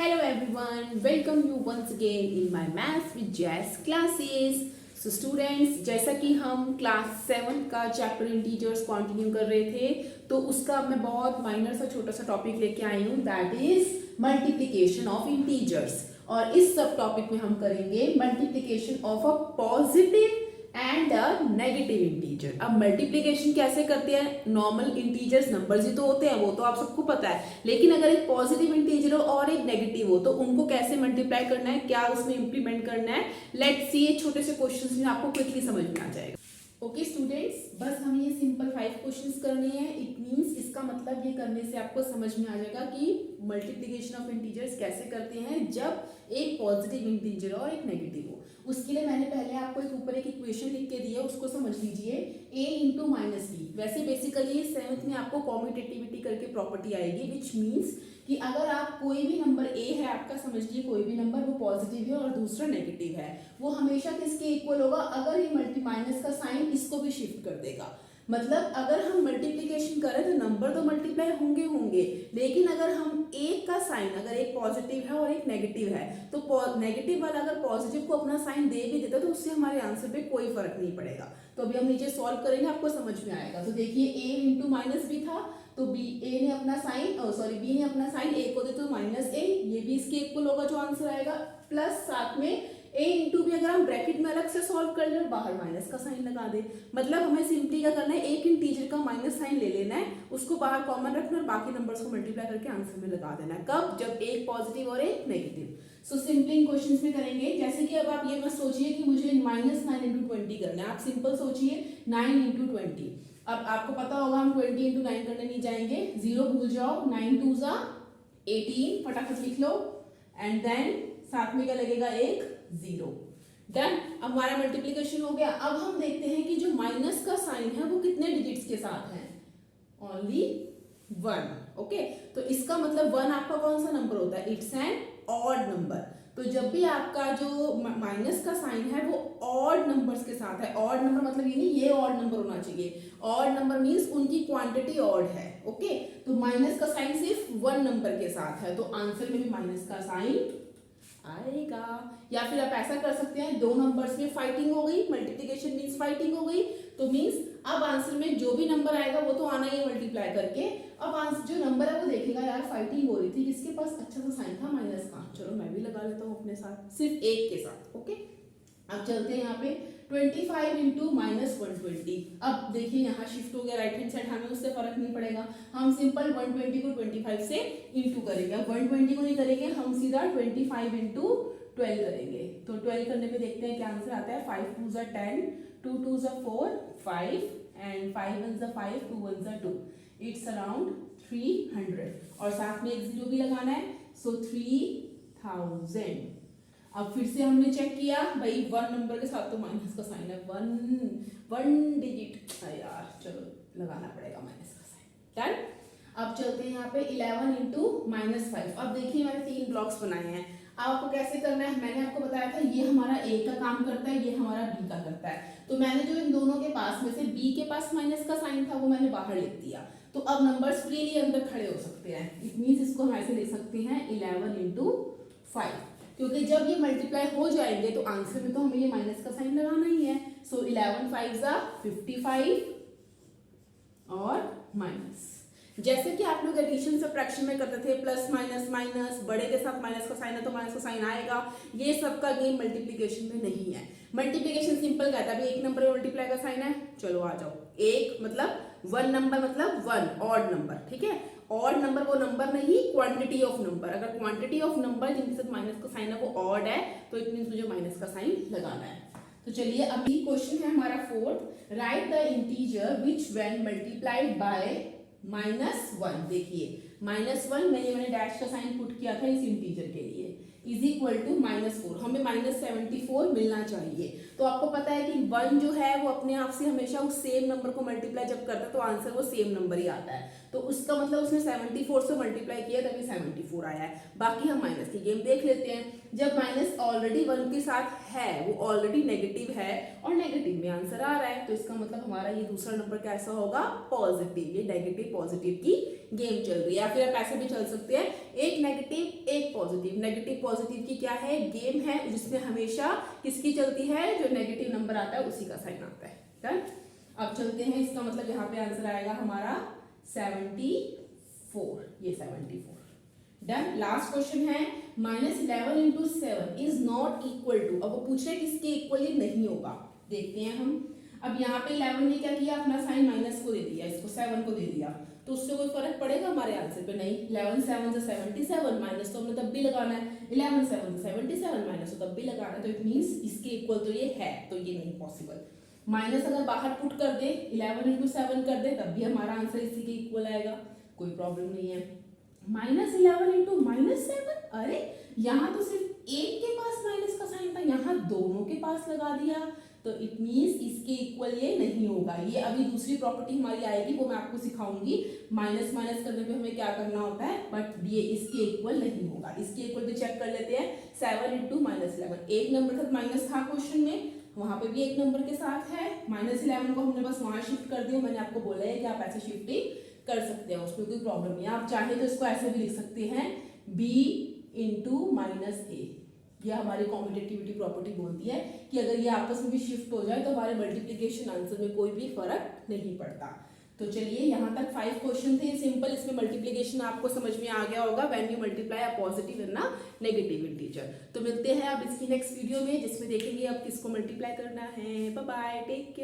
Hello everyone, welcome you once again in my Maths with Jazz classes. So students, जैसा कि हम class 7 का chapter integers continue कर रहे थे, तो उसका मैं बहुत माइनर सा छोटा सा टॉपिक लेके आई हूँ, that is multiplication of integers. और इस सब टॉपिक में हम करेंगे multiplication of a positive and a negative integer. अब मल्टीप्लिकेशन कैसे करते हैं? नॉर्मल इंटीजर्स नंबर्स ही तो होते हैं, वो तो आप सबको पता है, लेकिन अगर एक पॉजिटिव इंटीजर हो और एक नेगेटिव हो तो उनको कैसे मल्टीप्लाई करना है, क्या उसमें इंप्लीमेंट करना है, लेट्स सी। ये छोटे से क्वेश्चंस में आपको क्विकली समझ में आ जाएगा। ओके स्टूडेंट्स, बस हमें ये सिंपल 5 क्वेश्चंस करने हैं। इट मींस इसका मतलब ये करने से आपको समझ में आ जाएगा कि मल्टीप्लिकेशन ऑफ इंटीजर्स कैसे करते हैं जब एक पॉजिटिव इंटीजर और एक नेगेटिव हो। उसके लिए मैंने पहले आपको एक ऊपर एक इक्वेशन लिख के दी है, उसको समझ लीजिए। a into minus B. वैसे बेसिकली 7th में आपको कॉम्यूटेटिविटी करके प्रॉपर्टी आएगी, विच मीन्स कि अगर आप कोई भी नंबर a है आपका, समझ लीजिए कोई भी नंबर, वो पॉजिटिव है और दूसरा नेगेटिव है, वो हमेशा किसके इक्वल होगा? अगर ये माइनस का साइन इसको भी शिफ्ट कर देगा। मतलब अगर हम मल्टीप्लिकेशन करें तो नंबर तो मल्टीप्लाई होंगे होंगे, लेकिन अगर हम एक का साइन, अगर एक पॉजिटिव है और एक नेगेटिव है, तो नेगेटिव वाला अगर पॉजिटिव को अपना साइन दे भी देता तो उससे हमारे आंसर पे कोई फर्क नहीं पड़ेगा। तो अभी हम नीचे सॉल्व करेंगे, आपको समझ में आएगा। तो देखिए a इंटू माइनस बी था, तो बी ने अपना साइन बी ने अपना साइन a को दे तो माइनस a, ये भी इसके इक्वल होगा जो आंसर आएगा, प्लस साथ में a इंटू भी अगर हम ब्रैकेट में अलग से सॉल्व कर ले और बाहर माइनस का साइन लगा दे। मतलब हमें सिंपली क्या करना है, एक इंटीजर का माइनस साइन ले लेना है, उसको बाहर कॉमन रखना और बाकी नंबर्स को मल्टीप्लाई करके आंसर में लगा देना है। कब? जब एक पॉजिटिव और एक negative. So simply in questions में करेंगे। जैसे कि अब आप ये मत सोचिए कि मुझे माइनस 9 इंटू 20 करना है, आप सिंपल सोचिए 9 इंटू 20। अब आपको पता होगा हम 20 इंटू 9 करने नहीं जाएंगे, 0 भूल जाओ, 9 2 जा 18, फटाफट लिख लो, एंड देन साथ में क्या लगेगा? एक 0। डन। अब हमारा मल्टीप्लिकेशन हो गया। अब हम देखते हैं कि जो माइनस का साइन है वो कितने डिजिट्स के साथ है? ओनली 1। ओके, तो इसका मतलब 1 आपका कौन सा नंबर होता है? It's an odd number. तो जब भी आपका जो माइनस का साइन है वो ऑड नंबर्स के साथ है, ऑड नंबर मतलब ये नहीं ये ऑड नंबर होना चाहिए, ऑड नंबर मींस उनकी क्वांटिटी ऑड है। ओके, तो माइनस का साइन सिर्फ 1 नंबर के साथ है, तो आंसर में भी माइनस का साइन आएगा। या फिर आप ऐसा कर सकते हैं, दो नंबर्स में फाइटिंग हो गई, मल्टीप्लिकेशन मींस फाइटिंग हो गई, तो मींस अब आंसर में जो भी नंबर आएगा वो तो आना ही है मल्टीप्लाई करके। अब आंसर जो नंबर है वो देखेगा यार फाइटिंग हो रही थी, किसके पास अच्छा सा साइन था? माइनस का, चलो मैं भी लगा लेता हूँ अपने साथ, सिर्फ एक के साथ। ओके, अब चलते हैं यहाँ पे 25 इंटू माइनस 120। अब देखिए यहाँ शिफ्ट हो गया राइट हैंड साइड, हमें उससे फर्क नहीं पड़ेगा, हम सिंपल 120 को 25 से इंटू करेंगे। अब 120 को नहीं करेंगे, हम सीधा 25 इंटू 12 करेंगे। तो 12 करने पे देखते हैं क्या आंसर आता है। 5 2 जा 10, 2 2 जा 4, 5 एंड 5 1 जा 5, 2 1 जा 2, इट्स अराउंड 300 और साथ में एक 0 भी लगाना है, सो 3000। अब फिर से हमने चेक किया, भाई 1 नंबर के साथ तो माइनस का साइन है, 1 डिजिट है यार, चलो लगाना पड़ेगा माइनस का साइन। डन। अब चलते हैं यहाँ पे 11 इंटू माइनस 5। अब देखिए मैंने 3 ब्लॉक्स बनाए हैं, आपको कैसे करना है मैंने आपको बताया था, ये हमारा ए का काम करता है, ये हमारा बी का करता है। तो मैंने जो इन दोनों के पास में से बी के पास माइनस का साइन था वो मैंने बाहर लिख दिया, तो अब नंबर्स फ्रीली अंदर खड़े हो सकते हैं। इट मींस इसको हम ऐसे लिख सकते हैं 11 इंटू 5, क्योंकि जब ये मल्टीप्लाई हो जाएंगे तो आंसर में तो हमें ये माइनस का साइन लगाना ही है। सो 11 5 जा 55 और माइनस, जैसे कि आप लोग एडिशन सब्ट्रैक्शन में करते थे, प्लस माइनस माइनस, बड़े के साथ माइनस का साइन है तो माइनस का साइन आएगा। ये सबका गेम मल्टीप्लिकेशन में नहीं है। मल्टीप्लिकेशन सिंपल कहता है, अभी एक नंबर में मल्टीप्लाई का साइन है, चलो आ जाओ, एक मतलब 1 नंबर मतलब 1 ऑड नंबर, ठीक है। ऑड नंबर वो नंबर नहीं, क्वांटिटी ऑफ नंबर। अगर क्वांटिटी ऑफ नंबर जिनके साथ माइनस का साइन है वो ऑड है तो इट मींस मुझे माइनस का साइन लगाना है। तो चलिए अभी क्वेश्चन है हमारा 4th, right the integer which when multiplied by -1। देखिए -1 मैंने डैश का साइन पुट किया था इस इंटीजर के लिए, इज इक्वल टू -4, हमें -74 मिलना चाहिए। तो आपको पता है कि 1 जो है वो अपने आप से हमेशा उस सेम नंबर को मल्टीप्लाई जब करता है तो आंसर वो सेम नंबर ही आता है, तो उसका मतलब उसने 74 से मल्टीप्लाई किया तभी 74 आया है। बाकी हम माइनस की गेम देख लेते हैं। जब माइनस ऑलरेडी 1 के साथ है, वो ऑलरेडी नेगेटिव है और नेगेटिव में आंसर आ रहा है, तो इसका मतलब हमारा ये दूसरा नंबर कैसा होगा? पॉजिटिव। ये नेगेटिव पॉजिटिव की गेम चल रही है, या फिर आप ऐसे भी चल सकते हैं, एक नेगेटिव एक पॉजिटिव। नेगेटिव पॉजिटिव की क्या है, गेम है, जिसमें हमेशा किसकी चलती है, जो नेगेटिव नंबर आता है उसी का साइन आता है। डन। अब चलते हैं, इसका मतलब यहाँ पे आंसर आएगा हमारा 74, ये 74। डन। लास्ट क्वेश्चन है -11 into 7 is not equal to. अब वो पूछ रहे किसके इक्वल ये नहीं होगा, देखते हैं हम। अब यहाँ पे 11 ने क्या किया, अपना साइन माइनस को दे दिया, इसको 7 को दे दिया, तो उससे कोई फर्क पड़ेगा हमारे आंसर पे? नहीं। 11 7 से 77, माइनस तो हमने तब भी लगाना है, 11 7 से 77 माइनस तो तब भी लगाना है, तो इट मीन्स इसके इक्वल तो ये है, तो ये नहीं पॉसिबल। माइनस अगर बाहर पुट कर दे, 11 इंटू 7 कर दे, तब भी हमारा आंसर इसी के इक्वल आएगा, कोई प्रॉब्लम नहीं है। -11 इंटू -7, अरे यहाँ तो सिर्फ एक के पास माइनस का साइन था, यहाँ दोनों के पास लगा दिया, तो इट मीन्स इसके इक्वल ये नहीं होगा। ये अभी दूसरी प्रॉपर्टी हमारी आएगी, वो मैं आपको सिखाऊंगी। माइनस माइनस करने पे हमें क्या करना होता है, बट ये इसके इक्वल नहीं होगा। इसके इक्वल भी चेक कर लेते हैं। 7 इंटू -11, एक नंबर तक माइनस था क्वेश्चन में, वहां पे भी एक नंबर के साथ है। -11 को हमने बस वहां शिफ्ट कर दिया, मैंने आपको बोला है कि आप ऐसे शिफ्टिंग कर सकते हैं, उसमें कोई प्रॉब्लम नहीं है। आप चाहे तो इसको ऐसे भी लिख सकते हैं, b इंटू -a। यह हमारी कॉम्पिटिटिविटी प्रॉपर्टी बोलती है कि अगर ये आपस में भी शिफ्ट हो जाए तो हमारे मल्टीप्लिकेशन आंसर में कोई भी फर्क नहीं पड़ता। तो चलिए, यहाँ तक 5 क्वेश्चन थे सिंपल। इसमें मल्टीप्लिकेशन आपको समझ में आ गया होगा, when you multiply a positive and ना नेगेटिव इंटीजर। तो मिलते हैं अब इसकी नेक्स्ट वीडियो में, जिसमें देखेंगे अब किसको मल्टीप्लाई करना है। Bye bye, take care.